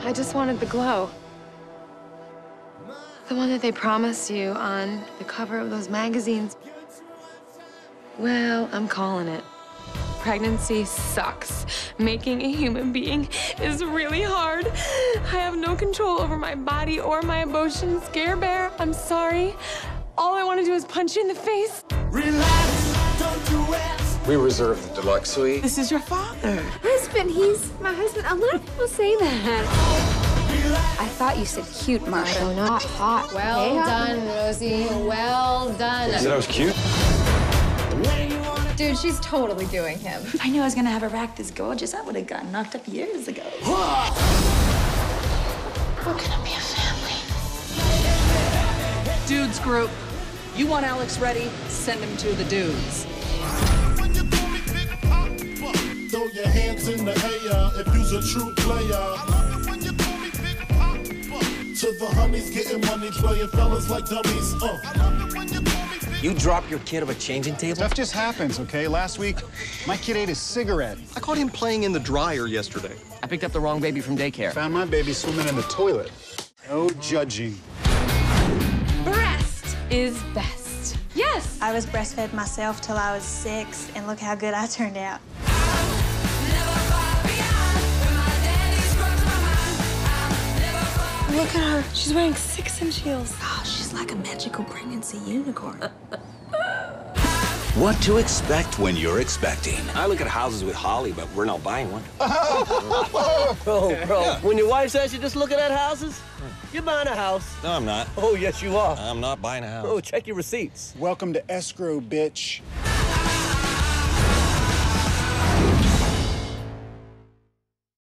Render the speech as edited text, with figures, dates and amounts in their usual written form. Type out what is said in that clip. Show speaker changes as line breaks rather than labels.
I just wanted the glow. The one that they promised you on the cover of those magazines. Well, I'm calling it. Pregnancy sucks. Making a human being is really hard. I have no control over my body or my emotions. Scare Bear, I'm sorry. All I want to do is punch you in the face.
Relax, don't do it.
We reserve the deluxe suite.
This is your father.
Husband, he's my husband. A lot of people say that. I thought you said cute, Marshall, not hot.
Well done, Rosie. Well done.
You said I was cute?
Dude, she's totally doing him.
If I knew I was gonna have a rack this gorgeous, I would have gotten knocked up years ago.
We're gonna be a family.
Dudes group. You want Alex ready? Send him to the dudes.
Throw your hands in the air if you's a true player. To the honeys getting money, playing fellas like dummies.
You drop your kid of a changing table?
Stuff just happens, okay? Last week, my kid ate a cigarette.
I caught him playing in the dryer yesterday.
I picked up the wrong baby from daycare.
Found my baby swimming in the toilet. No judging.
Breast is best. Yes.
I was breastfed myself till I was 6, and look how good I turned out.
Look at her. She's wearing 6-inch heels.
Oh, she's like a magical pregnancy unicorn.
What to expect when you're expecting.
I look at houses with Holly, but we're not buying one. Bro, when your wife says you're just looking at houses, you're buying a house.
No, I'm not.
Oh, yes, you are.
I'm not buying a house.
Oh, check your receipts.
Welcome to escrow, bitch.